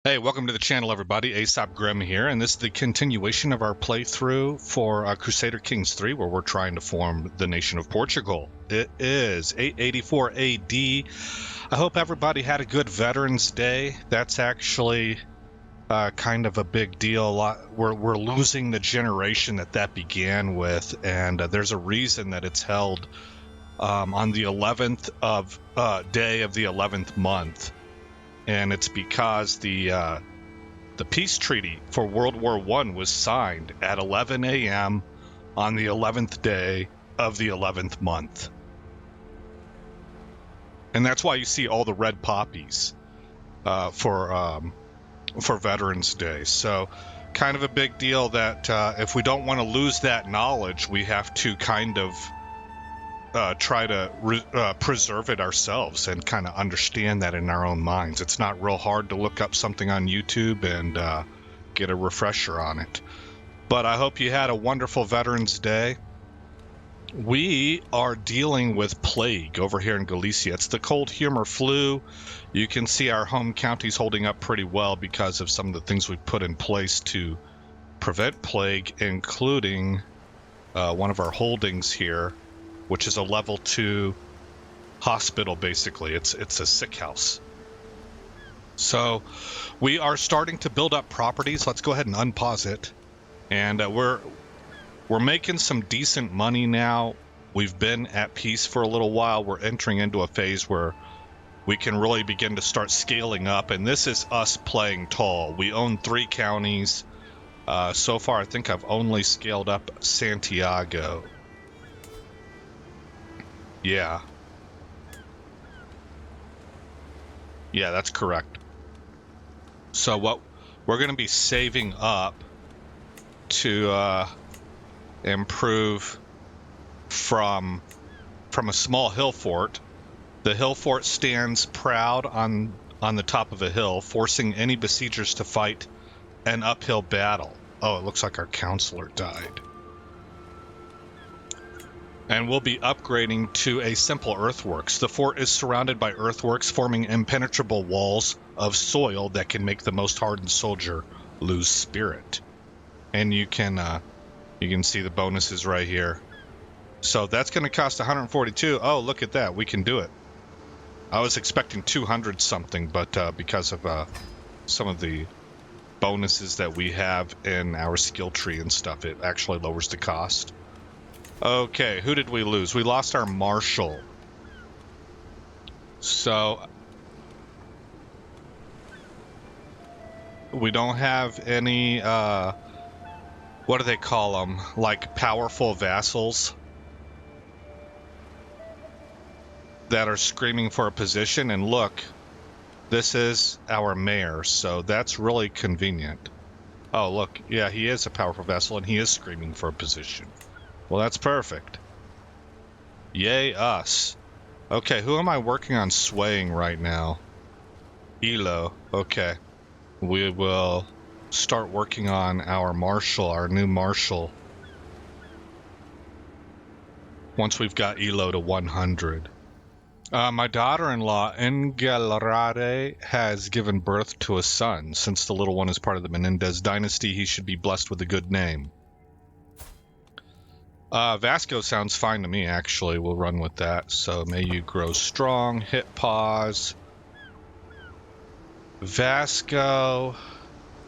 Hey, welcome to the channel, everybody. Aesop Grimm here, and this is the continuation of our playthrough for Crusader Kings 3, where we're trying to form the nation of Portugal. It is 884 AD. I hope everybody had a good Veterans Day. That's actually kind of a big deal. We're losing the generation that began with, and there's a reason that it's held on the 11th of day of the 11th month, and it's because the peace treaty for World War I was signed at 11 a.m. on the 11th day of the 11th month. And that's why you see all the red poppies for Veterans Day. So kind of a big deal that if we don't want to lose that knowledge, we have to kind of try to preserve it ourselves and kind of understand that in our own minds. It's not real hard to look up something on YouTube and get a refresher on it. But I hope you had a wonderful Veterans Day. We are dealing with plague over here in Galicia. It's the cold humor flu. You can see our home county's holding up pretty well because of some of the things we've put in place to prevent plague, including one of our holdings here, which is a level 2 hospital, basically. It's a sick house. So we are starting to build up properties. Let's go ahead and unpause it. And we're making some decent money now. We've been at peace for a little while. We're entering into a phase where we can really begin to start scaling up. And this is us playing tall. We own 3 counties. So far, I think I've only scaled up Santiago. Yeah. Yeah, that's correct. So what we're going to be saving up to improve from a small hill fort. The hill fort stands proud on the top of a hill, forcing any besiegers to fight an uphill battle. Oh, it looks like our counselor died. And we'll be upgrading to a simple earthworks. The fort is surrounded by earthworks, forming impenetrable walls of soil that can make the most hardened soldier lose spirit. And you can see the bonuses right here. So that's going to cost 142. Oh, look at that. We can do it. I was expecting 200 something, but because of some of the bonuses that we have in our skill tree and stuff, it actually lowers the cost. Okay, who did we lose? We lost our marshal. So we don't have any, what do they call them? Like powerful vassals that are screaming for a position. And look, this is our mayor, so that's really convenient. Oh, look, yeah, he is a powerful vassal and he is screaming for a position. Well, that's perfect. Yay, us. Okay, who am I working on swaying right now? Elo. Okay. We will start working on our marshal, our new marshal, once we've got Elo to 100. My daughter-in-law, Engelrade, has given birth to a son. Since the little one is part of the Menendez dynasty, he should be blessed with a good name. Vasco sounds fine to me, actually. We'll run with that. So may you grow strong. Hit pause. Vasco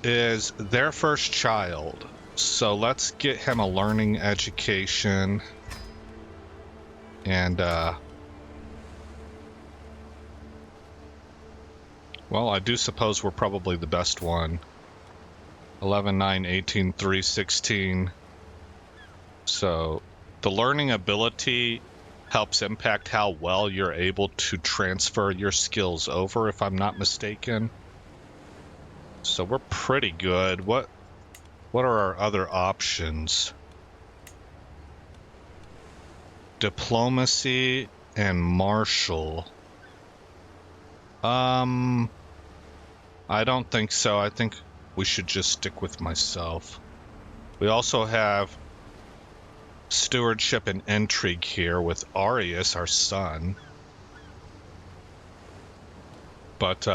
is their first child. So let's get him a learning education. And, well, I do suppose we're probably the best one. 11, 9, 18, 3, 16. So the learning ability helps impact how well you're able to transfer your skills over, if I'm not mistaken. So we're pretty good. What are our other options? Diplomacy and martial. I don't think so. I think we should just stick with myself. We also have stewardship and intrigue here with Arius, our son. But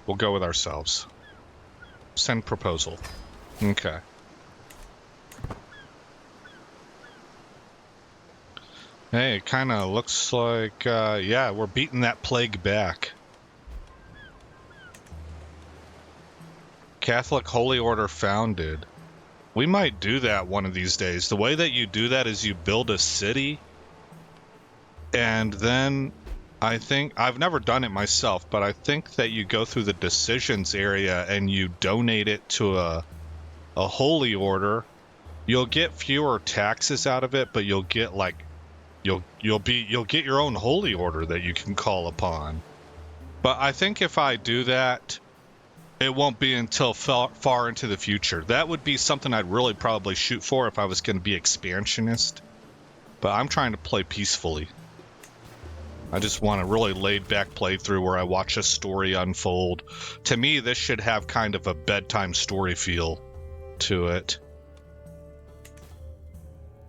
We'll go with ourselves. Send proposal. Okay. Hey, it kind of looks like, yeah, we're beating that plague back. Catholic Holy Order founded. We might do that one of these days. The way that you do that is you build a city, and then I think, I've never done it myself, but I think that you go through the decisions area and you donate it to a holy order. You'll get fewer taxes out of it, but you'll get like you'll get your own holy order that you can call upon. But I think if I do that, it won't be until far into the future. That would be something I'd really probably shoot for if I was going to be expansionist. But I'm trying to play peacefully. I just want a really laid-back playthrough where I watch a story unfold. To me, this should have kind of a bedtime story feel to it.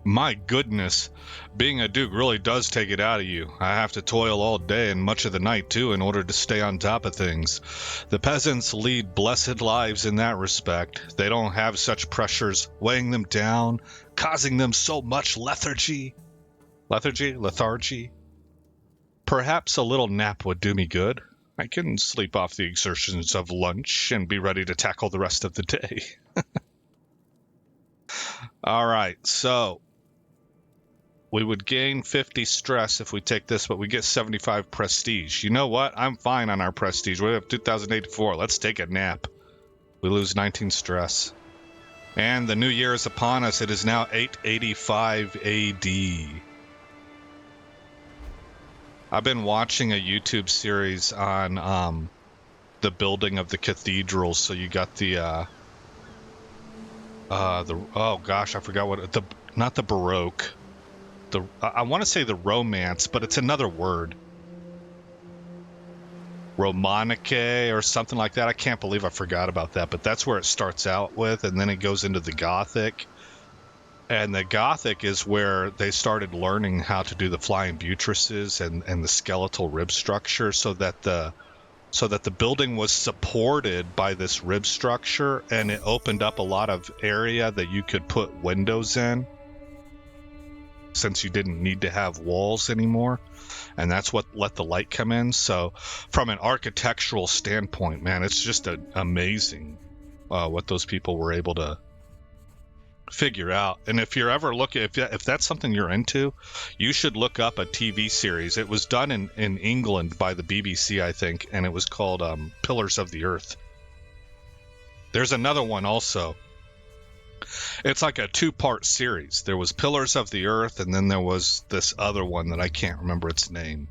My goodness, being a duke really does take it out of you. I have to toil all day and much of the night, too, in order to stay on top of things. The peasants lead blessed lives in that respect. They don't have such pressures weighing them down, causing them so much lethargy. Lethargy? Perhaps a little nap would do me good. I can sleep off the exertions of lunch and be ready to tackle the rest of the day. All right, so we would gain 50 stress if we take this, but we get 75 prestige. You know what? I'm fine on our prestige. We have 2084. Let's take a nap. We lose 19 stress. And the new year is upon us. It is now 885 AD. I've been watching a YouTube series on the building of the cathedrals. So you got the oh gosh, I forgot what not the Baroque. I want to say the Romance, but it's another word. Romanique or something like that. I can't believe I forgot about that, but that's where it starts out with, and then it goes into the Gothic. And the Gothic is where they started learning how to do the flying buttresses and the skeletal rib structure so that the building was supported by this rib structure, and it opened up a lot of area that you could put windows in, since you didn't need to have walls anymore, and that's what let the light come in. So from an architectural standpoint, man, it's just amazing what those people were able to figure out. And if you're ever looking, if that's something you're into, you should look up a TV series. It was done in England by the BBC, I think, and it was called Pillars of the Earth. There's another one also. It's like a 2-part series. There was Pillars of the Earth, and then there was this other one that I can't remember its name.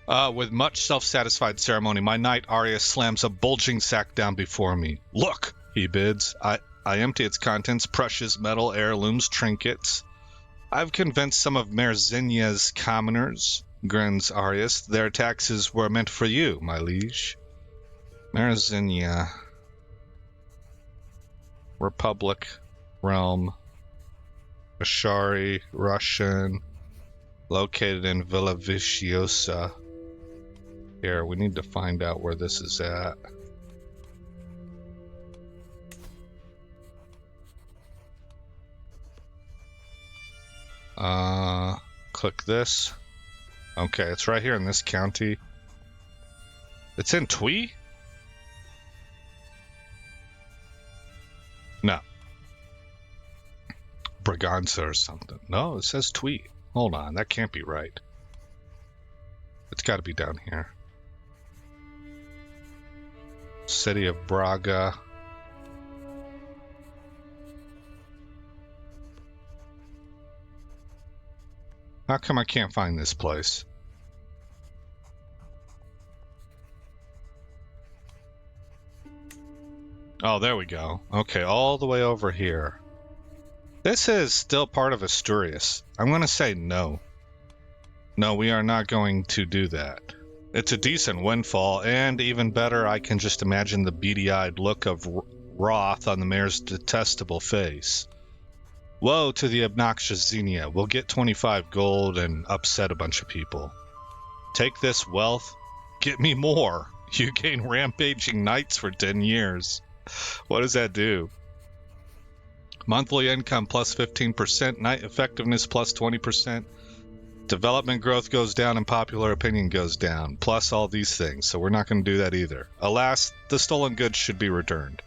With much self-satisfied ceremony, my knight Arya slams a bulging sack down before me. Look, he bids. I empty its contents, precious metal, heirlooms, trinkets. I've convinced some of Merzinya's commoners, grins Arius. Their taxes were meant for you, my liege. Merzinya. Republic, realm, Ashari, Russian, located in Villa Viciosa. Here, we need to find out where this is at. Click this. Okay, it's right here in this county. It's in Twee? No. Braganza or something. No, it says Twee. Hold on, that can't be right. It's got to be down here. City of Braga. How come I can't find this place? Oh, there we go. Okay, all the way over here. This is still part of Asturias. I'm going to say no. No, we are not going to do that. It's a decent windfall, and even better, I can just imagine the beady-eyed look of wrath on the mayor's detestable face. Woe to the obnoxious Xenia. We'll get 25 gold and upset a bunch of people. Take this wealth Get me more. You gain rampaging knights for 10 years. What does that do? Monthly income plus 15%, knight effectiveness plus 20%. Development growth goes down and popular opinion goes down, plus all these things, so we're not going to do that either. Alas, the stolen goods should be returned.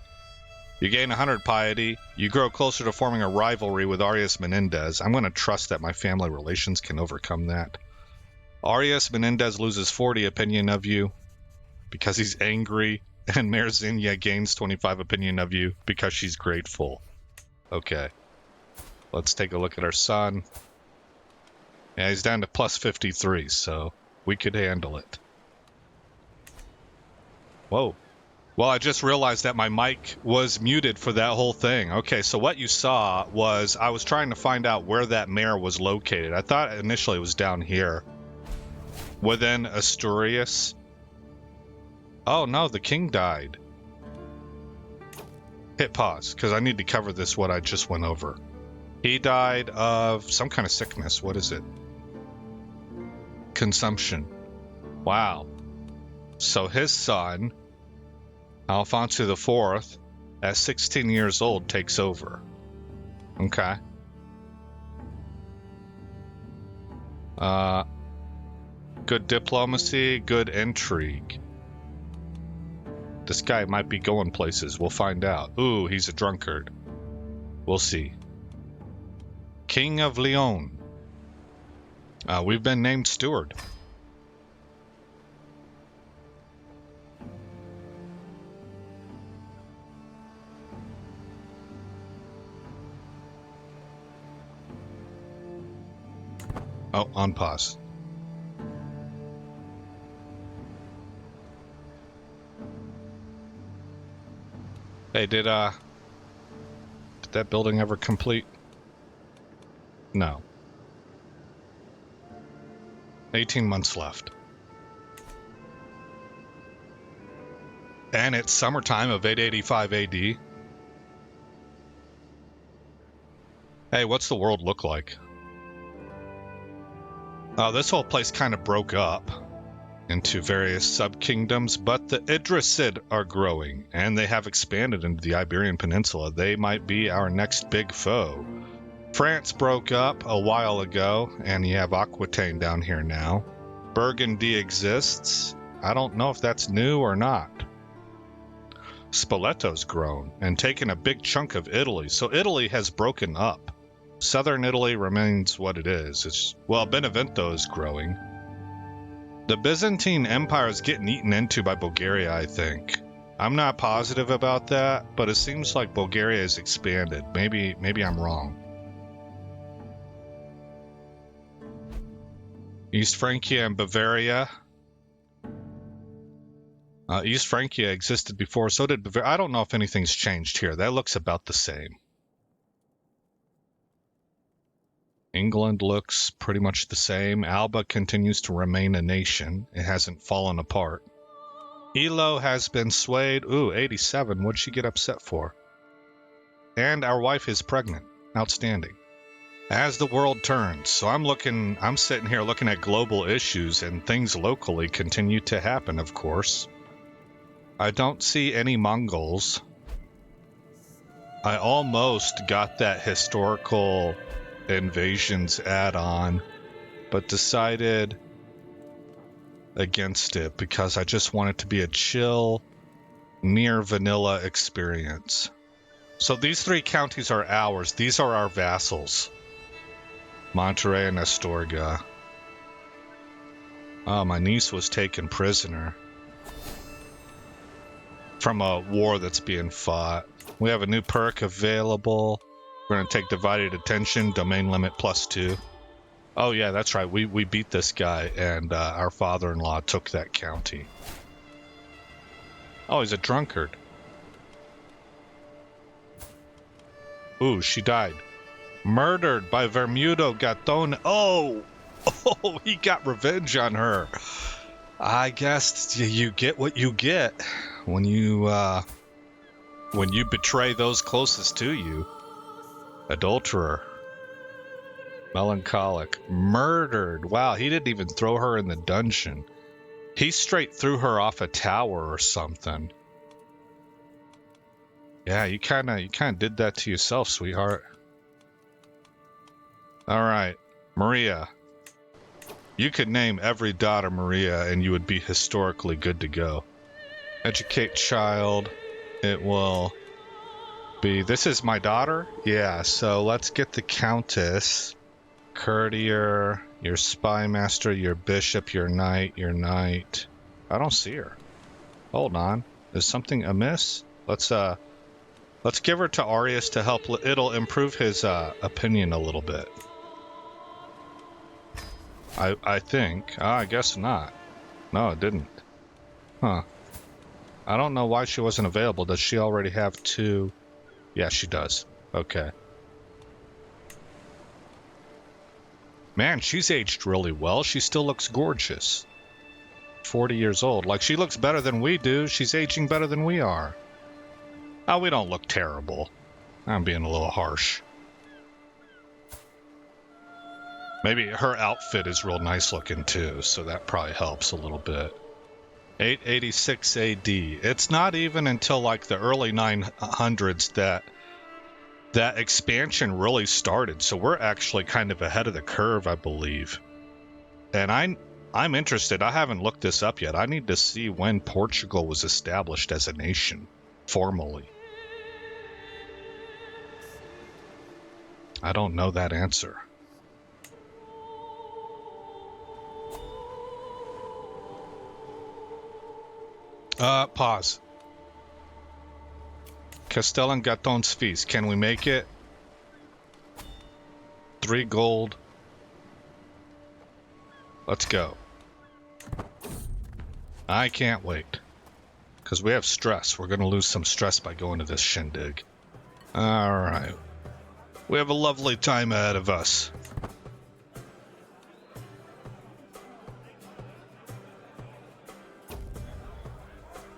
You gain 100 piety. You grow closer to forming a rivalry with Arias Menendez. I'm going to trust that my family relations can overcome that. Arias Menendez loses 40 opinion of you because he's angry, and Merzinia gains 25 opinion of you because she's grateful. Okay. Let's take a look at our son. Yeah, he's down to plus 53, so we could handle it. Whoa. Well, I just realized that my mic was muted for that whole thing. Okay, so what you saw was I was trying to find out where that mare was located. I thought initially it was down here, within Asturias. Oh no, the king died. Hit pause, because I need to cover this, what I just went over. He died of some kind of sickness. What is it? Consumption. Wow. So his son, Alfonso IV, at 16 years old, takes over. Okay. Good diplomacy, good intrigue. This guy might be going places. We'll find out. Ooh, he's a drunkard. We'll see. King of Leon. We've been named steward. Oh, on pause. Hey, did that building ever complete? No. 18 months left. And it's summertime of 885 AD. Hey, what's the world look like? This whole place kind of broke up into various sub-kingdoms, but the Idrisid are growing, and they have expanded into the Iberian Peninsula. They might be our next big foe. France broke up a while ago, and you have Aquitaine down here now. Burgundy exists. I don't know if that's new or not. Spoleto's grown and taken a big chunk of Italy, so Italy has broken up. Southern Italy remains what it is. Well, Benevento is growing. The Byzantine Empire is getting eaten into by Bulgaria, I think. I'm not positive about that, but it seems like Bulgaria has expanded. Maybe I'm wrong. East Francia and Bavaria. East Francia existed before, so did Bavaria. I don't know if anything's changed here. That looks about the same. England looks pretty much the same. Alba continues to remain a nation. It hasn't fallen apart. Elo has been swayed. Ooh, 87. What'd she get upset for? And our wife is pregnant. Outstanding. As the world turns. So I'm sitting here looking at global issues, and things locally continue to happen, of course. I don't see any Mongols. I almost got that historical invasions add-on, but decided against it because I just want it to be a chill, near vanilla experience. So these 3 counties are ours. These are our vassals. Monterey and Astorga. Oh, my niece was taken prisoner from a war that's being fought. We have a new perk available. We're going to take divided attention, domain limit +2. Oh yeah, that's right. We beat this guy, and our father-in-law took that county. Oh, he's a drunkard. Ooh, she died. Murdered by Vermudo Gatone. Oh, he got revenge on her. I guess you get what you get when you betray those closest to you. Adulterer. Melancholic. Murdered. Wow, he didn't even throw her in the dungeon. He straight threw her off a tower or something. Yeah, you kind of did that to yourself, sweetheart. All right, Maria. You could name every daughter Maria and you would be historically good to go. Educate child. It will be... This is my daughter? Yeah, so let's get the Countess. Courtier, your spy master, your bishop, your knight, your knight. I don't see her. Hold on. Is something amiss? Let's give her to Arius to help. It'll improve his opinion a little bit. I think. I guess not. No, it didn't. Huh. I don't know why she wasn't available. Does she already have 2? Yeah, she does. Okay. Man, she's aged really well. She still looks gorgeous. 40 years old. Like, she looks better than we do. She's aging better than we are. Oh, we don't look terrible. I'm being a little harsh. Maybe her outfit is real nice looking too, so that probably helps a little bit. 886 AD. It's not even until like the early 900s that expansion really started, so we're actually kind of ahead of the curve, I believe. And I'm interested. I haven't looked this up yet. I need to see when Portugal was established as a nation, formally. I don't know that answer. Pause. Castel and Gaton's feast. Can we make it? 3 gold. Let's go. I can't wait. Because we have stress. We're going to lose some stress by going to this shindig. Alright. We have a lovely time ahead of us.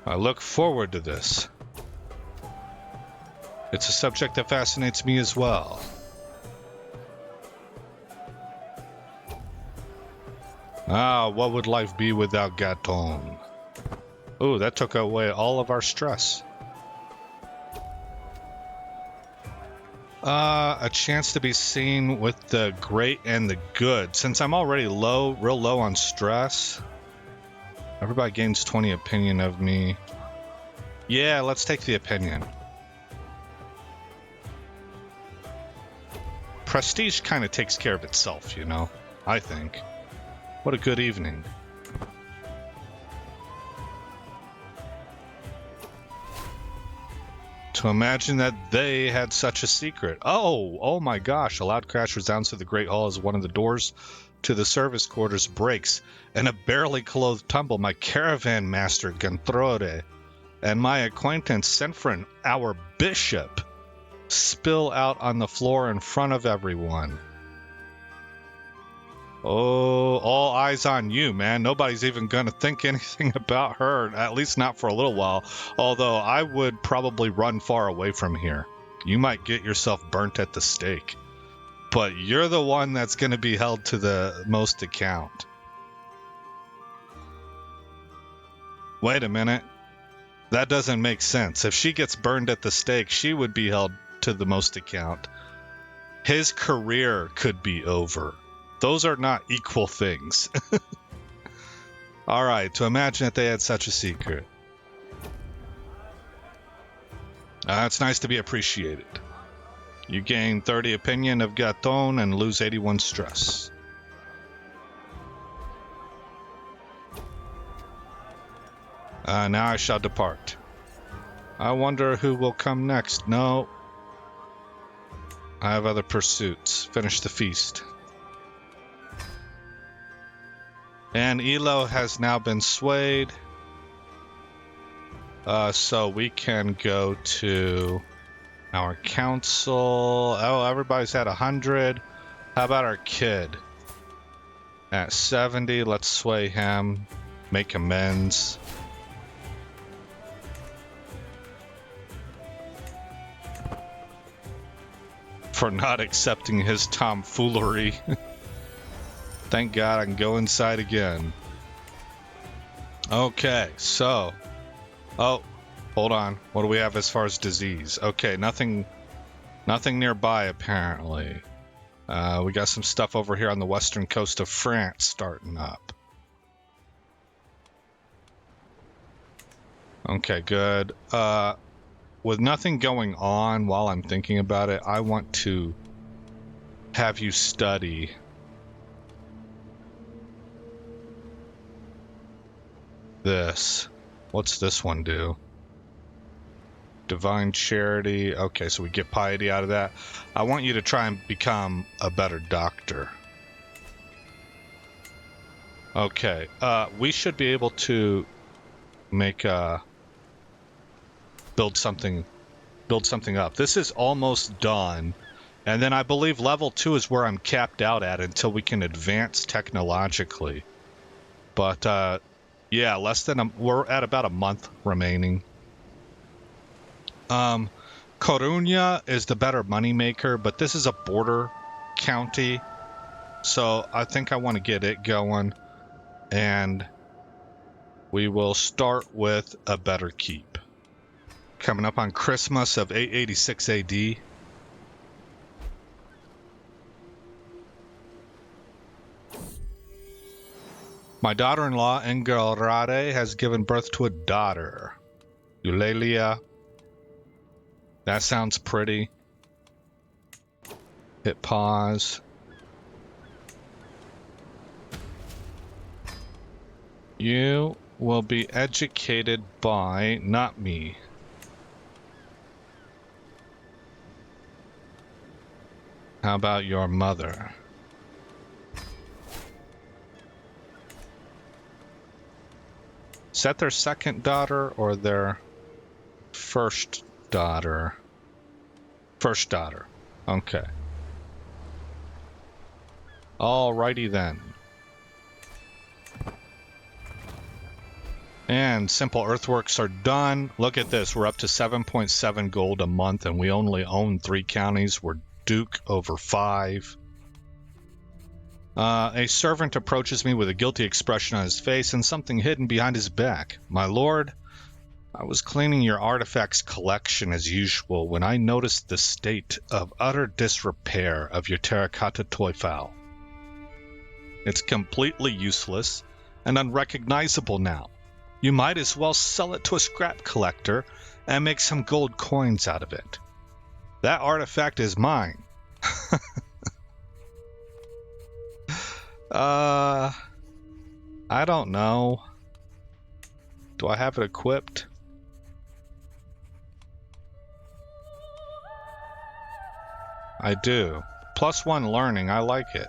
I look forward to this. It's a subject that fascinates me as well. Ah, what would life be without Gaton? Ooh, that took away all of our stress. A chance to be seen with the great and the good. Since I'm already real low on stress, everybody gains 20 opinion of me. Yeah, let's take the opinion. Prestige kind of takes care of itself, you know, I think. What a good evening. To imagine that they had such a secret. Oh my gosh. A loud crash resounds through the Great Hall as one of the doors to the service quarters breaks, and a barely clothed tumble. My caravan master, Gantrode, and my acquaintance, Senfrin, our bishop, spill out on the floor in front of everyone. Oh, all eyes on you, man. Nobody's even going to think anything about her, at least not for a little while. Although I would probably run far away from here. You might get yourself burnt at the stake. But you're the one that's going to be held to the most account. Wait a minute. That doesn't make sense. If she gets burned at the stake, she would be held to the most account. His career could be over. Those are not equal things. Alright, to imagine that they had such a secret. It's nice to be appreciated. You gain 30 opinion of Gaton and lose 81 stress. Now I shall depart. I wonder who will come next. No. I have other pursuits. Finish the feast. And Elo has now been swayed. So we can go to our council. Oh, everybody's at 100. How about our kid? At 70, let's sway him. Make amends. For not accepting his tomfoolery. Thank God I can go inside again. Okay, so... Oh, hold on. What do we have as far as disease? Okay, nothing nearby, apparently. We got some stuff over here on the western coast of France starting up. Okay, good. With nothing going on while I'm thinking about it, I want to have you study this. What's this one do? Divine charity. Okay, so we get piety out of that. I want you to try and become a better doctor. Okay, we should be able to make build something up. This is almost done, and then I believe level 2 is where I'm capped out at until we can advance technologically. But yeah, we're at about a month remaining. Coruña is the better moneymaker, but this is a border county, so I think I want to get it going, and we will start with a better keep. Coming up on Christmas of 886 AD. My daughter-in-law, Engelrade, has given birth to a daughter, Eulalia. That sounds pretty. Hit pause. You will be educated by, not me. How about your mother? Is that their second daughter or their first daughter? First daughter. Okay. Alrighty then. And simple earthworks are done. Look at this. We're up to 7.7 gold a month, and we only own 3 counties. We're Duke over 5. A servant approaches me with a guilty expression on his face and something hidden behind his back. My lord, I was cleaning your artifacts collection as usual when I noticed the state of utter disrepair of your terracotta Teufel. It's completely useless and unrecognizable now. You might as well sell it to a scrap collector and make some gold coins out of it. That artifact is mine. I don't know. Do I have it equipped? I do. +1 learning, I like it.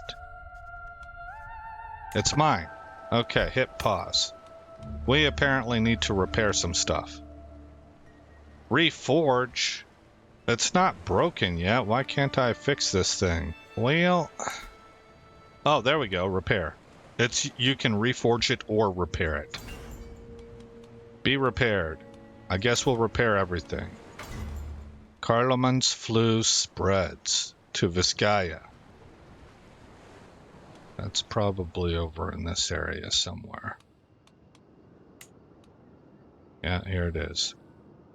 It's mine. Okay, hit pause. We apparently need to repair some stuff. Reforge? It's not broken yet. Why can't I fix this thing? Well... Oh, there we go. Repair. You can reforge it or repair it. Be repaired. I guess we'll repair everything. Carloman's flu spreads to Vizcaya. That's probably over in this area somewhere. Yeah, here it is.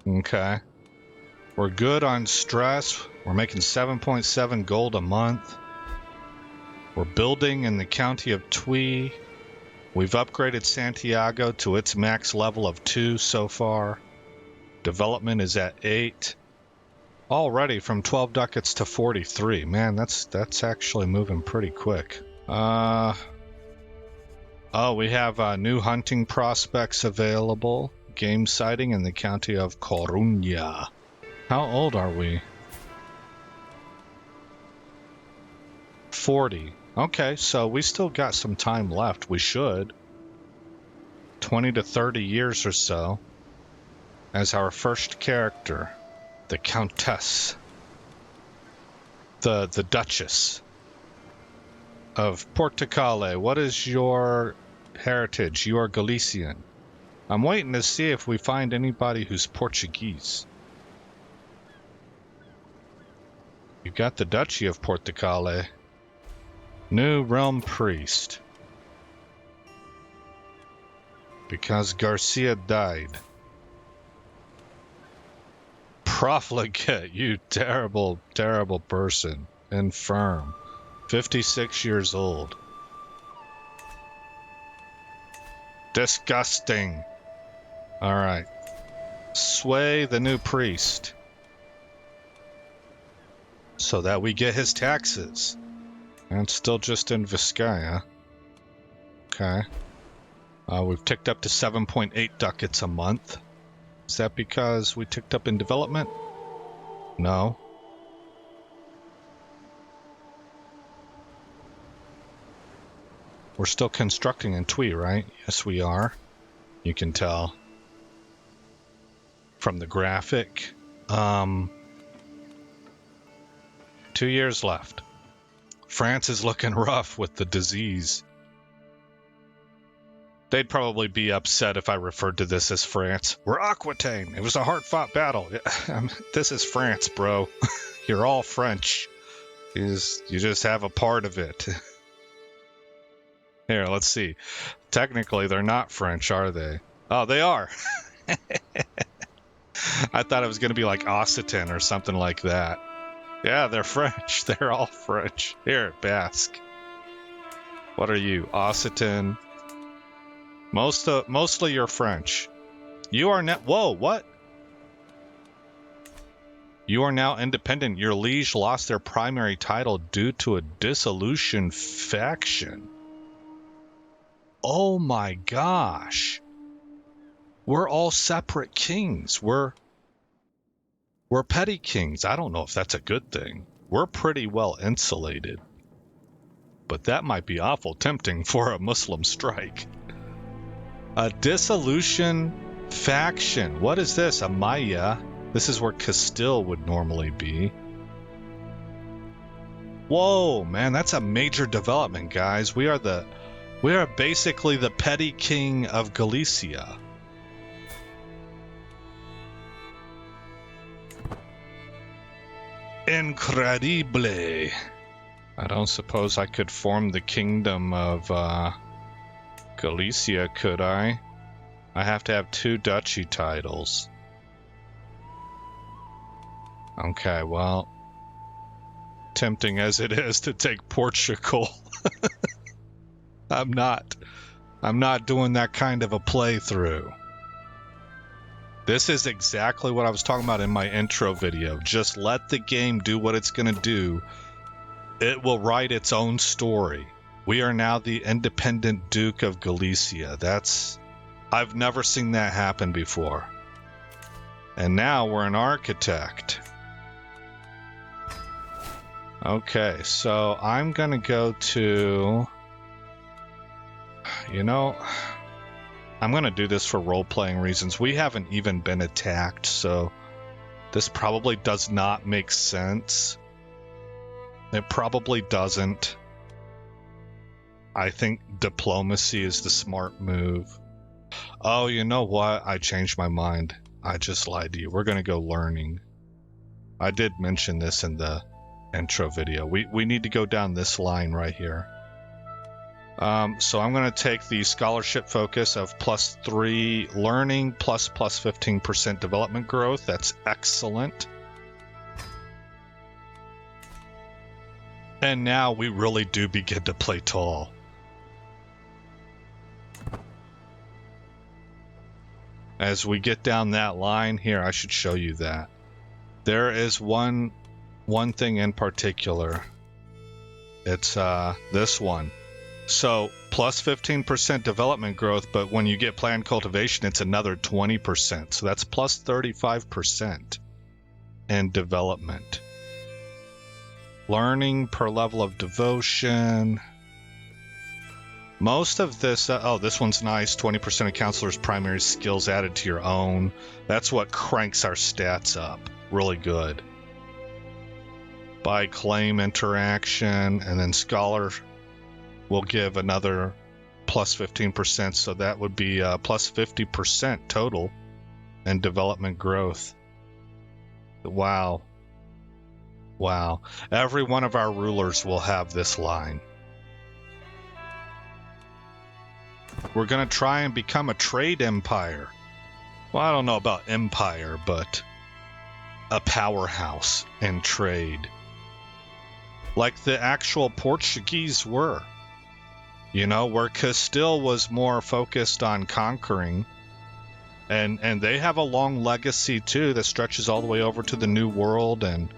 Okay. We're good on stress. We're making 7.7 gold a month. We're building in the county of Tui. We've upgraded Santiago to its max level of 2 so far. Development is at 8. Already from 12 ducats to 43. Man, that's actually moving pretty quick. Oh, we have new hunting prospects available. Game sighting in the county of Coruña. How old are we? 40. Okay, so we still got some time left. We should. 20 to 30 years or so. As our first character, the Countess. The Duchess of Portugal. What is your heritage? You are Galician. I'm waiting to see if we find anybody who's Portuguese. You got the Duchy of Portugal. New realm priest. because Garcia died. Profligate, you terrible, terrible person. Infirm. 56 years old. Disgusting. Alright. Sway the new priest. So that we get his taxes. And still just in Vizcaya. Okay. We've ticked up to 7.8 ducats a month. Is that because we ticked up in development? No. We're still constructing in Tui, right? Yes, we are. You can tell from the graphic. 2 years left. France is looking rough with the disease. They'd probably be upset if I referred to this as France. We're Aquitaine. It was a hard-fought battle. This is France, bro. You're all French. You just have a part of it. Here, let's see. Technically, they're not French, are they? Oh, they are. I thought it was going to be like Occitan or something like that. Yeah, they're French. They're all French. Here, Basque. What are you? Occitan. Mostly you're French. You are now... Whoa, what? You are now independent. Your liege lost their primary title due to a dissolution faction. Oh my gosh. We're all separate kings. We're petty kings. I don't know if that's a good thing. We're pretty well insulated. But that might be awful tempting for a Muslim strike. A dissolution faction. What is this? A Maya? This is where Castile would normally be. Whoa, man, that's a major development, guys. We are basically the petty king of Galicia. Incredible. I don't suppose I could form the kingdom of Galicia, could I? I have to have 2 duchy titles. Okay, well, tempting as it is to take Portugal. I'm not doing that kind of a playthrough. This is exactly what I was talking about in my intro video. Just let the game do what it's going to do. It will write its own story. We are now the independent Duke of Galicia. I've never seen that happen before. And now we're an architect. Okay, so I'm gonna go to... I'm gonna do this for role-playing reasons. We haven't even been attacked, so this probably does not make sense. It probably doesn't. I think diplomacy is the smart move. Oh, you know what? I changed my mind. I just lied to you. We're going to go learning. I did mention this in the intro video. We need to go down this line right here. So I'm going to take the scholarship focus of +3 learning plus 15% development growth. That's excellent. And now we really do begin to play tall. As we get down that line here, I should show you that. There is one thing in particular. It's this one. So plus 15% development growth, but when you get planned cultivation, it's another 20%. So that's plus 35% in development. Learning per level of devotion. Most of this, this one's nice. 20% of counselors' primary skills added to your own. That's what cranks our stats up. Really good. By claim interaction, and then scholar will give another plus 15%, so that would be plus 50% total in development growth. Wow. Wow. Every one of our rulers will have this line. We're gonna try and become a trade empire. Well, I don't know about empire, but a powerhouse in trade. Like the actual Portuguese were. You know, where Castile was more focused on conquering. And they have a long legacy, too, that stretches all the way over to the New World and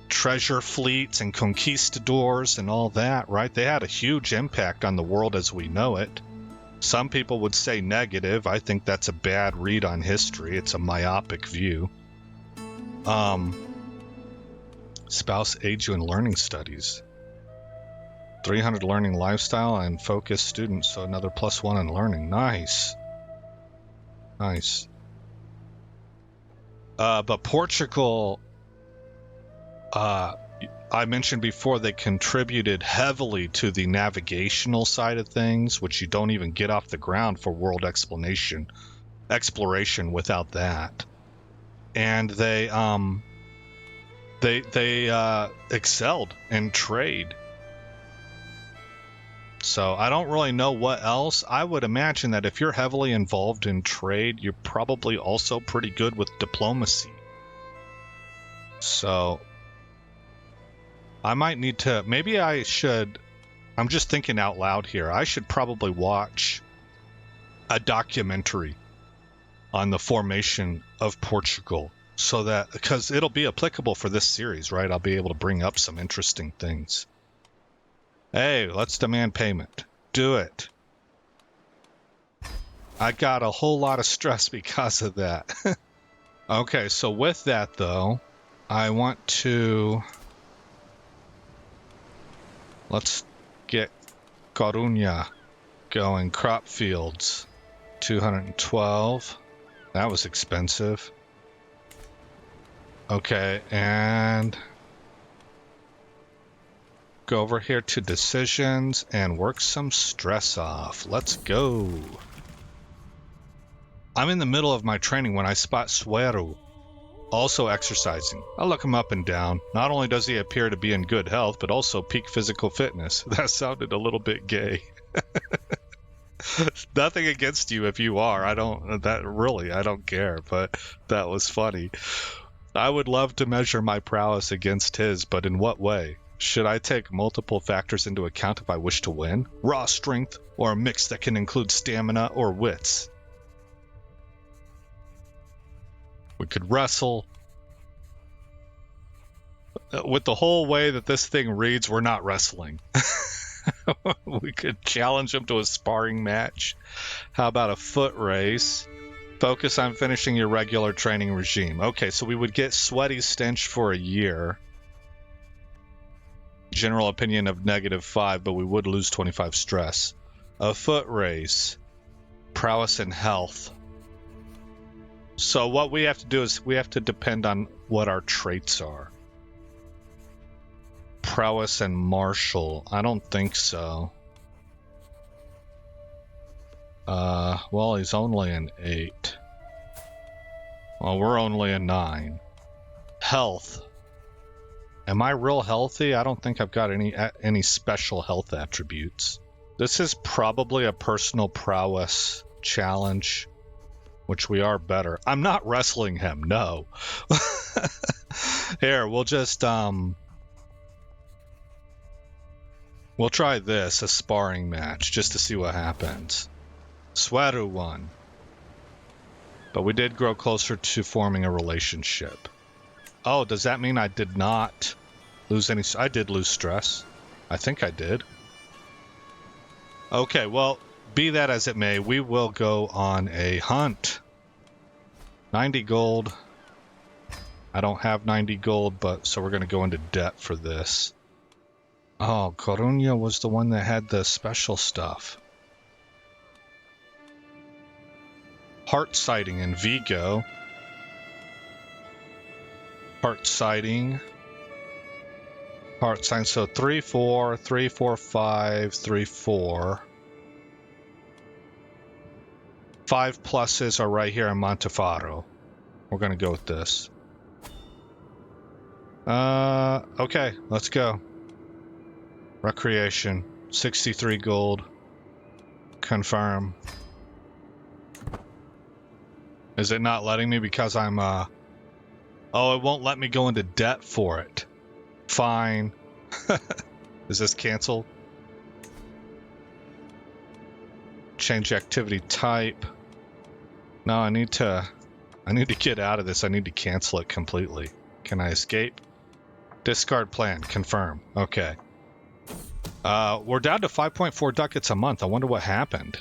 treasure fleets and conquistadors and all that, right? They had a huge impact on the world as we know it. Some people would say negative. I think that's a bad read on history. It's a myopic view. Spouse age you in learning studies. 300 learning lifestyle and focused students, so another +1 in learning. Nice. Nice. But Portugal, I mentioned before, they contributed heavily to the navigational side of things, which you don't even get off the ground for world exploration exploration without that. And they excelled in trade. So I don't really know what else. I would imagine that if you're heavily involved in trade, you're probably also pretty good with diplomacy. So I might need to, maybe I should, I'm just thinking out loud here, I should probably watch a documentary on the formation of Portugal, so that, because it'll be applicable for this series, right? I'll be able to bring up some interesting things. Hey, let's demand payment. Do it. I got a whole lot of stress because of that. Okay, so with that though, I want to, let's get Coruña going. Crop fields, 212. That was expensive. Okay, and go over here to decisions and work some stress off. Let's go. I'm in the middle of my training when I spot Suero also exercising. I look him up and down. Not only does he appear to be in good health, but also peak physical fitness. That sounded a little bit gay. Nothing against you if you are. I don't care, but that was funny. I would love to measure my prowess against his, but in what way? Should I take multiple factors into account if I wish to win? Raw strength, or a mix that can include stamina or wits? We could wrestle. With the whole way that this thing reads, we're not wrestling. We could challenge him to a sparring match. How about a foot race? Focus on finishing your regular training regime. Okay, so we would get sweaty stench for a year. General opinion of -5, but we would lose 25 stress. A foot race. Prowess and health. So what we have to do is we have to depend on what our traits are. Prowess and martial. I don't think so. Well, he's only an 8. Well, we're only a 9. Health. Am I real healthy? I don't think I've got any special health attributes. This is probably a personal prowess challenge, which we are better. I'm not wrestling him, no. Here, we'll just, we'll try this, a sparring match, just to see what happens. Suero won. But we did grow closer to forming a relationship. Oh, does that mean I did not lose any? I did lose stress. I think I did. Okay, well, be that as it may, we will go on a hunt. 90 gold. I don't have 90 gold, but so we're going to go into debt for this. Oh, Coruña was the one that had the special stuff. Heart sighting in Vigo. Heart sighting. Heart sighting. So 3, 4, 3, 4, 5, 3, 4. 5 pluses are right here in Montefaro. We're going to go with this. Okay, let's go. Recreation. 63 gold. Confirm. Is it not letting me because I'm, Oh, it won't let me go into debt for it. Fine. Is this canceled? Change activity type. No, I need to get out of this. I need to cancel it completely. Can I escape? Discard plan. Confirm. Okay. We're down to 5.4 ducats a month. I wonder what happened.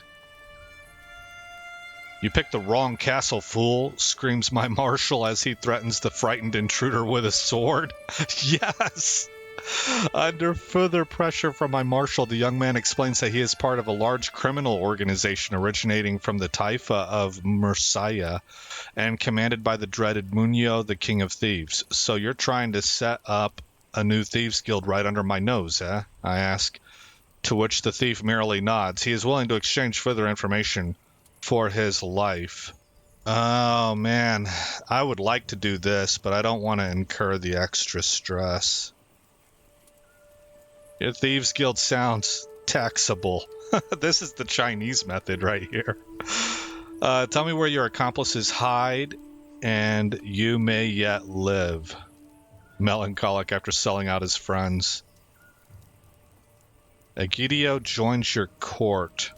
You picked the wrong castle, fool, screams my marshal as he threatens the frightened intruder with a sword. Yes! Under further pressure from my marshal, the young man explains that he is part of a large criminal organization originating from the Taifa of Murcia and commanded by the dreaded Munio, the king of thieves. So you're trying to set up a new thieves guild right under my nose, eh? I ask, to which the thief merely nods. He is willing to exchange further information for his life. Oh, man. I would like to do this, but I don't want to incur the extra stress. Your Thieves Guild sounds taxable. This is the Chinese method right here. Tell me where your accomplices hide, and you may yet live. Melancholic after selling out his friends. Egidio joins your court.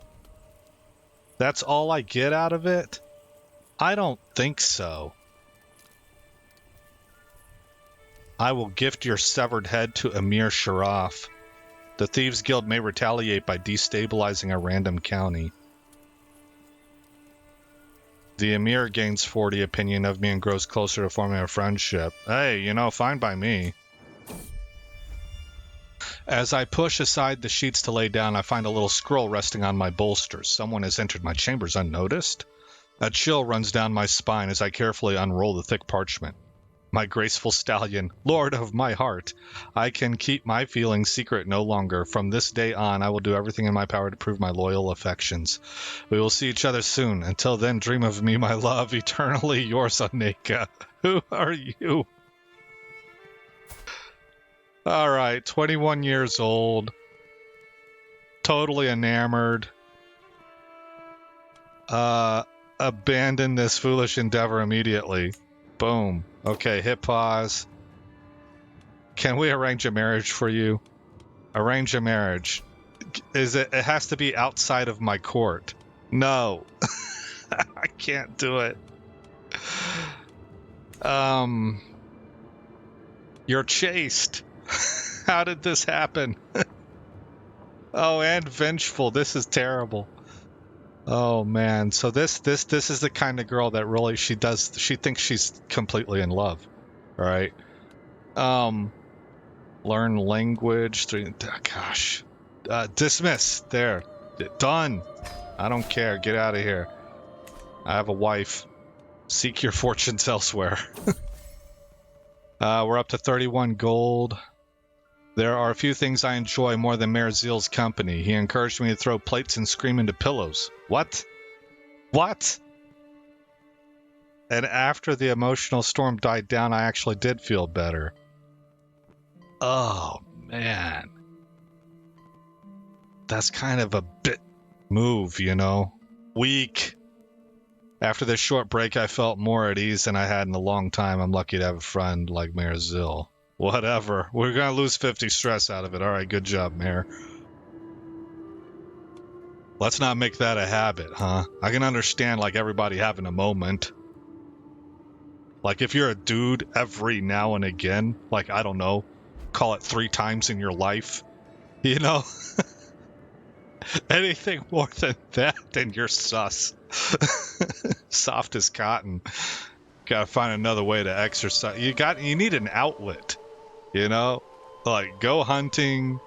That's all I get out of it? I don't think so. I will gift your severed head to Emir Sharaf. The Thieves Guild may retaliate by destabilizing a random county. The Emir gains 40 opinion of me and grows closer to forming a friendship. Hey, you know, fine by me. As I push aside the sheets to lay down, I find a little scroll resting on my bolsters. Someone has entered my chambers unnoticed. A chill runs down my spine as I carefully unroll the thick parchment. My graceful stallion, lord of my heart, I can keep my feelings secret no longer. From this day on, I will do everything in my power to prove my loyal affections. We will see each other soon. Until then, dream of me, my love, eternally yours, Aneka. Who are you? Alright, 21 years old. Totally enamored. Abandon this foolish endeavor immediately. Boom. Okay, hit pause. Can we arrange a marriage for you? Arrange a marriage. It has to be outside of my court. No. I can't do it. You're chaste. How did this happen? Oh, and vengeful. This is terrible. Oh man, so this is the kind of girl that really she thinks she's completely in love, right? Learn language. Gosh, dismiss. There, done. I don't care. Get out of here. I have a wife. Seek your fortunes elsewhere. We're up to 31 gold. There are a few things I enjoy more than Mayor Zeal's company. He encouraged me to throw plates and scream into pillows. What? What? And after the emotional storm died down, I actually did feel better. Oh, man. That's kind of a bit move, you know? Weak. After this short break, I felt more at ease than I had in a long time. I'm lucky to have a friend like Mayor Zeal. Whatever. We're gonna lose 50 stress out of it. Alright, good job, Mayor. Let's not make that a habit, huh? I can understand, like, everybody having a moment. Like, if you're a dude every now and again, like, I don't know, call it 3 times in your life, you know? Anything more than that, then you're sus. Soft as cotton. Gotta find another way to exercise. You need an outlet. You know, like go hunting,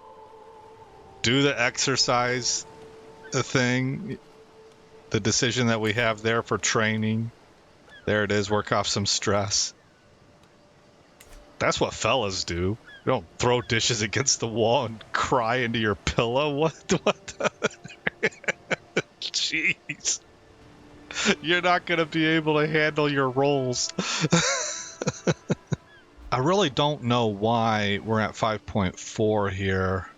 do the exercise thing, the decision that we have there for training. There it is, work off some stress. That's what fellas do. You don't throw dishes against the wall and cry into your pillow. What? Jeez. You're not going to be able to handle your roles. I really don't know why we're at 5.4 here.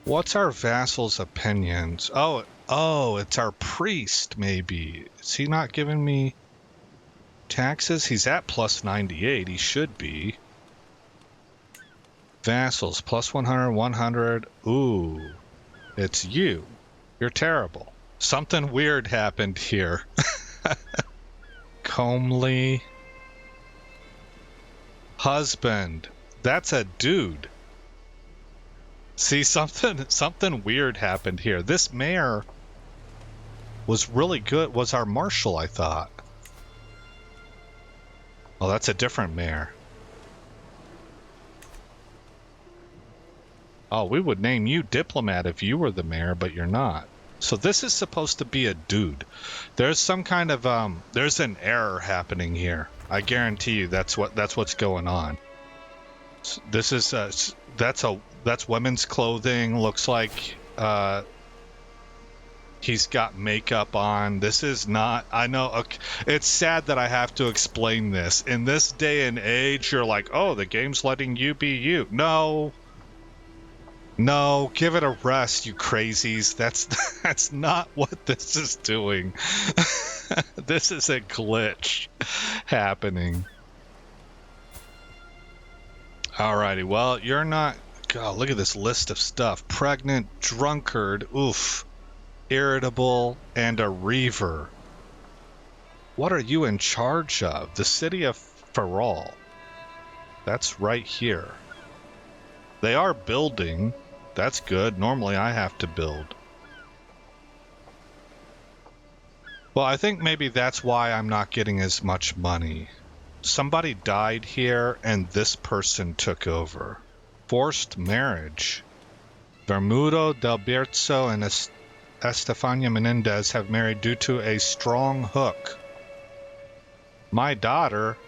What's our vassal's opinions? Oh, it's our priest, maybe. Is he not giving me taxes? He's at plus 98. He should be. Vassals, plus 100, 100. Ooh, it's you. You're terrible. Something weird happened here. Comely. Husband. That's a dude. See, something weird happened here. This mayor was really good. Was our marshal, I thought. Oh, that's a different mayor. Oh, we would name you diplomat if you were the mayor, but you're not. So this is supposed to be a dude. There's some kind of there's an error happening here. I guarantee you that's what's going on. This is that's women's clothing. Looks like he's got makeup on. This is not. I know. Okay, it's sad that I have to explain this. In this day and age, you're like, oh, the game's letting you be you. No, give it a rest, you crazies. That's not what this is doing. This is a glitch happening. Alrighty, well, you're not... God, look at this list of stuff. Pregnant, drunkard, oof, irritable, and a reaver. What are you in charge of? The city of Ferrol. That's right here. They are building... That's good. Normally I have to build. Well, I think maybe that's why I'm not getting as much money. Somebody died here and this person took over. Forced marriage. Bermudo del Bierzo and Estefania Menendez have married due to a strong hook. My daughter...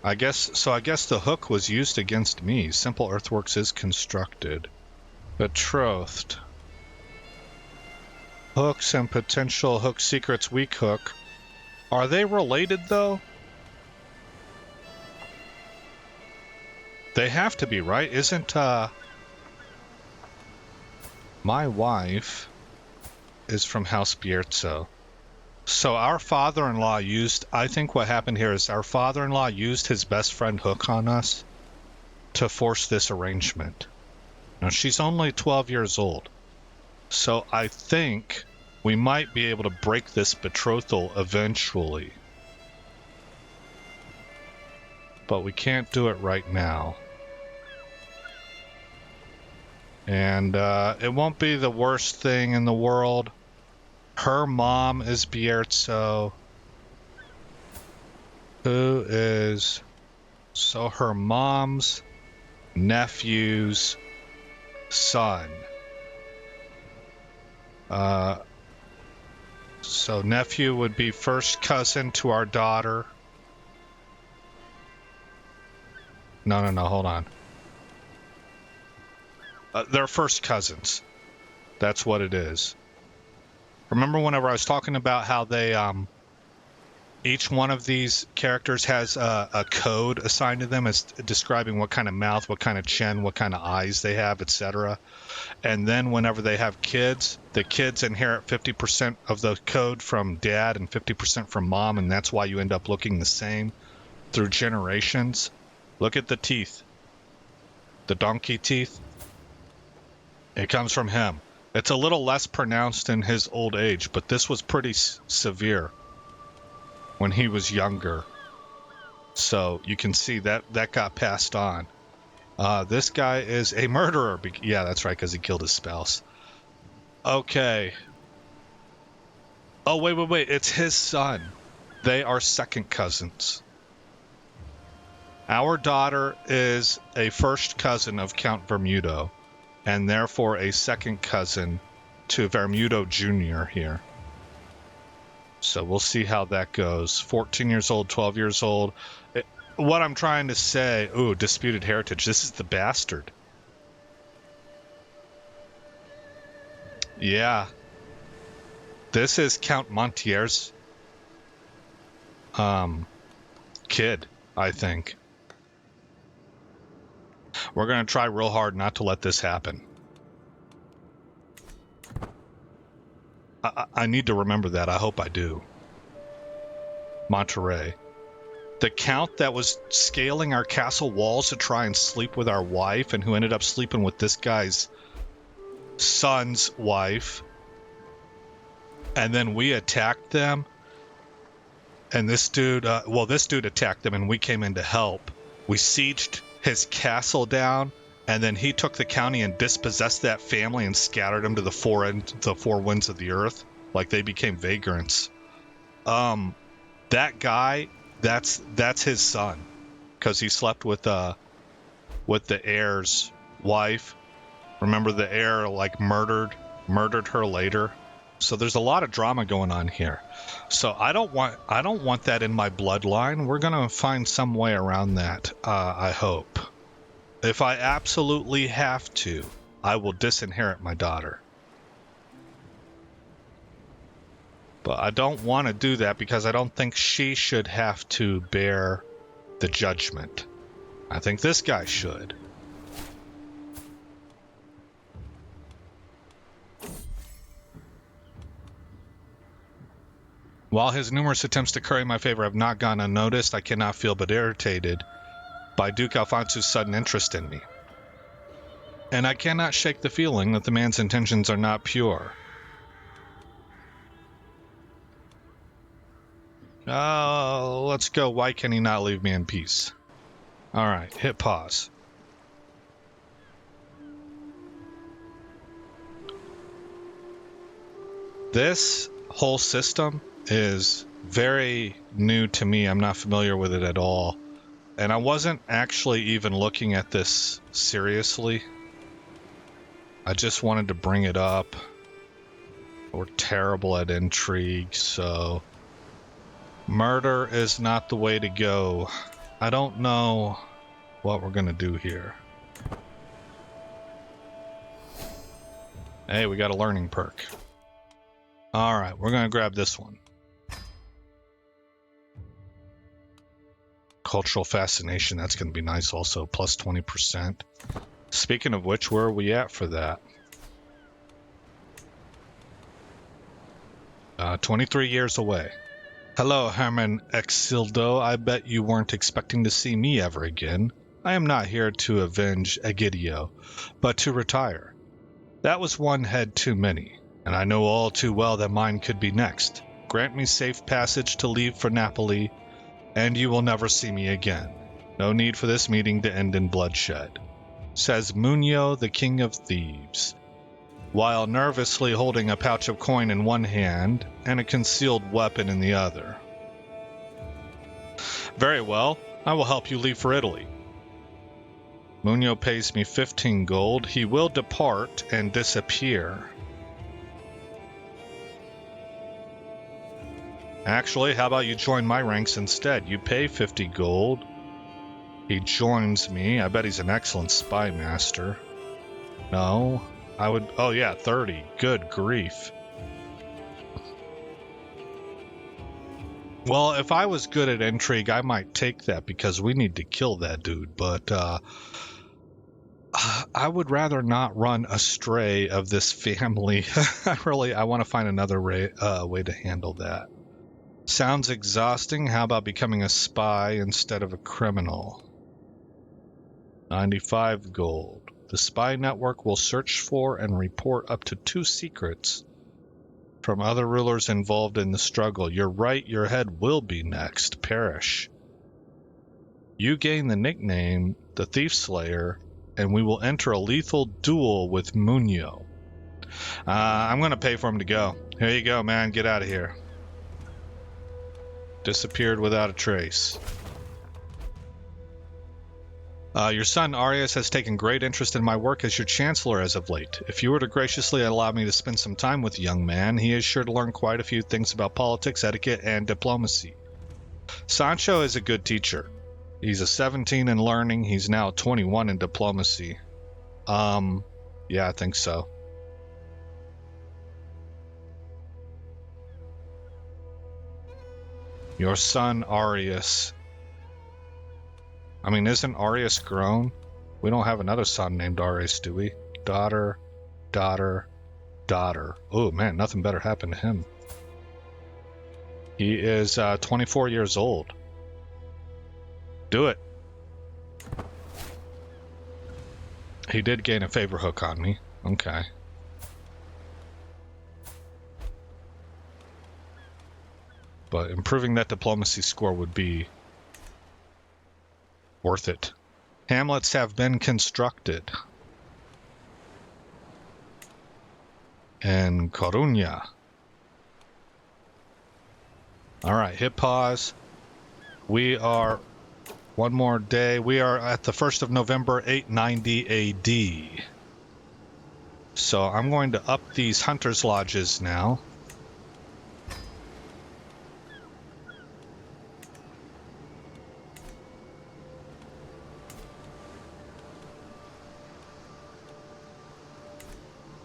I guess the hook was used against me. Simple Earthworks is constructed. Betrothed. Hooks and potential hook secrets, weak hook. Are they related, though? They have to be, right? Isn't, my wife is from House Bierzo. So our father-in-law used... I think what happened here is our father-in-law used his best friend Hook on us to force this arrangement. Now, she's only 12 years old. So I think we might be able to break this betrothal eventually. But we can't do it right now. And it won't be the worst thing in the world. Her mom is Bierzo. Who is... So her mom's nephew's son. So nephew would be first cousin to our daughter. No, hold on. They're first cousins. That's what it is. Remember whenever I was talking about how they, each one of these characters has a code assigned to them as describing what kind of mouth, what kind of chin, what kind of eyes they have, etc. And then whenever they have kids, the kids inherit 50% of the code from dad and 50% from mom, and that's why you end up looking the same through generations. Look at the teeth. The donkey teeth. It comes from him. It's a little less pronounced in his old age, but this was pretty severe when he was younger. So you can see that got passed on. This guy is a murderer. Yeah, that's right, because he killed his spouse. Okay. Oh, wait. It's his son. They are second cousins. Our daughter is a first cousin of Count Bermudo, and therefore a second cousin to Bermudo Jr. here. So we'll see how that goes. 14 years old, 12 years old. What I'm trying to say... Ooh, disputed heritage. This is the bastard. Yeah. This is Count Montier's kid, I think. We're going to try real hard not to let this happen. I need to remember that. I hope I do. Monterey. The count that was scaling our castle walls to try and sleep with our wife and who ended up sleeping with this guy's son's wife. And then we attacked them. And this dude, this dude attacked them and we came in to help. We sieged his castle down, and then he took the county and dispossessed that family and scattered them to the four winds of the earth, like they became vagrants. That guy, that's his son, because he slept with the heir's wife. Remember, the heir like murdered her later. So there's a lot of drama going on here. So I don't want that in my bloodline. We're gonna find some way around that. I hope. If I absolutely have to, I will disinherit my daughter. But I don't want to do that because I don't think she should have to bear the judgment. I think this guy should. While his numerous attempts to curry my favor have not gone unnoticed, I cannot feel but irritated by Duke Alfonso's sudden interest in me. And I cannot shake the feeling that the man's intentions are not pure. Let's go. Why can he not leave me in peace? Alright, hit pause. This whole system is very new to me. I'm not familiar with it at all. And I wasn't actually even looking at this seriously. I just wanted to bring it up. We're terrible at intrigue, so murder is not the way to go. I don't know what we're gonna do here. Hey, we got a learning perk. Alright, we're gonna grab this one. Cultural fascination, that's going to be nice also, plus 20%. Speaking of which, where are we at for that? 23 years away. Hello, Herman Exildo. I bet you weren't expecting to see me ever again. I am not here to avenge Egidio, but to retire. That was one head too many, and I know all too well that mine could be next. Grant me safe passage to leave for Napoli, and you will never see me again. No need for this meeting to end in bloodshed, says Munio, the king of thieves, while nervously holding a pouch of coin in one hand and a concealed weapon in the other. Very well, I will help you leave for Italy. Munio pays me 15 gold. He will depart and disappear. Actually, how about you join my ranks instead? You pay 50 gold. He joins me. I bet he's an excellent spy master. No, I would... Oh yeah, 30. Good grief. Well, if I was good at intrigue, I might take that because we need to kill that dude. But I would rather not run astray of this family. I want to find another way to handle that. Sounds exhausting. How about becoming a spy instead of a criminal? 95 gold. The spy network will search for and report up to 2 secrets from other rulers involved in the struggle. You're right, your head will be next. Perish. You gain the nickname, the Thief Slayer, and we will enter a lethal duel with Munio. I'm going to pay for him to go. Here you go, man. Get out of here. Disappeared without a trace. Your son Arius has taken great interest in my work as your chancellor as of late. If you were to graciously allow me to spend some time with the young man, he is sure to learn quite a few things about politics, etiquette, and diplomacy. Sancho is a good teacher. He's a 17 in learning. He's now 21 in diplomacy. Yeah, I think so. Your son Arius. I mean, isn't Arius grown? We don't have another son named Ares, do we? Daughter, daughter, daughter. Oh man, nothing better happened to him. He is 24 years old. Do it. He did gain a favor hook on me. Okay. But improving that diplomacy score would be worth it. Hamlets have been constructed. And Coruña. Alright, hit pause. We are... One more day. We are at the 1st of November, 890 AD. So I'm going to up these hunters' lodges now.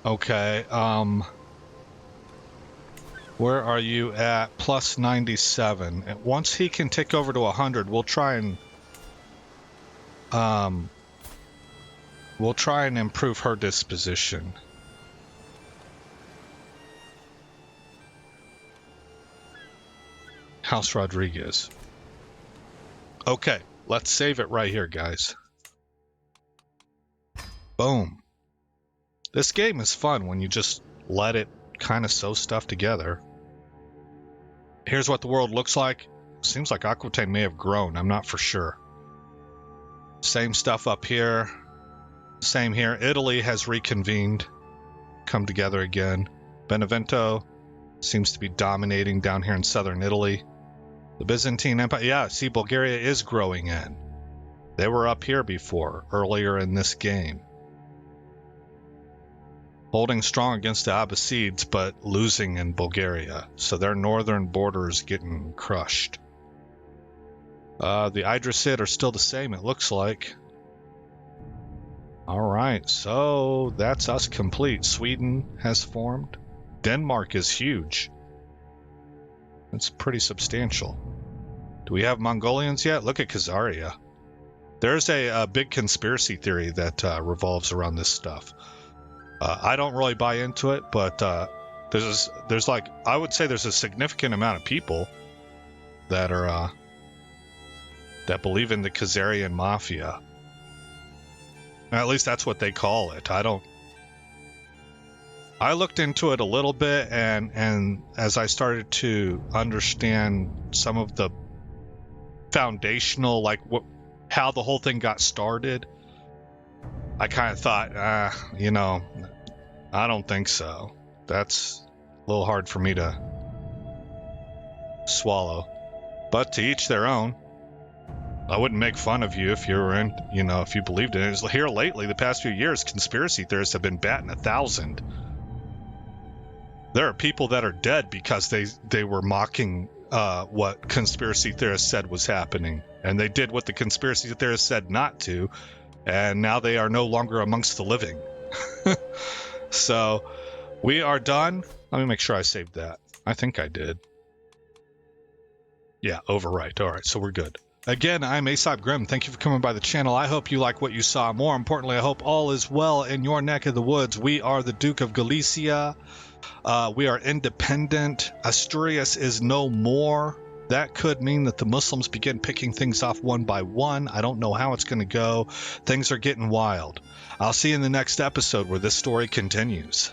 Okay, where are you at? Plus 97. And once he can take over to 100, we'll try and improve her disposition. House Rodriguez. Okay, let's save it right here, guys. Boom. This game is fun when you just let it kind of sew stuff together. Here's what the world looks like. Seems like Aquitaine may have grown. I'm not for sure. Same stuff up here. Same here. Italy has reconvened. Come together again. Benevento seems to be dominating down here in southern Italy. The Byzantine Empire. Yeah, see, Bulgaria is growing in. They were up here before, earlier in this game. Holding strong against the Abbasids, but losing in Bulgaria. So their northern border is getting crushed. The Idrisid are still the same, it looks like. Alright, so that's us complete. Sweden has formed. Denmark is huge. It's pretty substantial. Do we have Mongolians yet? Look at Khazaria. There's a big conspiracy theory that revolves around this stuff. I don't really buy into it, but there's like, I would say there's a significant amount of people that are that believe in the Khazarian mafia. At least that's what they call it. I looked into it a little bit, and as I started to understand some of the foundational, like how the whole thing got started, I kind of thought, you know, I don't think so. That's a little hard for me to swallow. But to each their own. I wouldn't make fun of you if you were in, you know, if you believed in it. Here lately, the past few years, conspiracy theorists have been batting 1,000. There are people that are dead because they were mocking what conspiracy theorists said was happening. And they did what the conspiracy theorists said not to. And now they are no longer amongst the living. So, we are done. Let me make sure I saved that. I think I did. Yeah, overwrite. All right, so we're good. Again, I'm Aesop Grimm. Thank you for coming by the channel. I hope you like what you saw. More importantly, I hope all is well in your neck of the woods. We are the Duke of Galicia. We are independent. Asturias is no more. That could mean that the Muslims begin picking things off one by one. I don't know how it's going to go. Things are getting wild. I'll see you in the next episode where this story continues.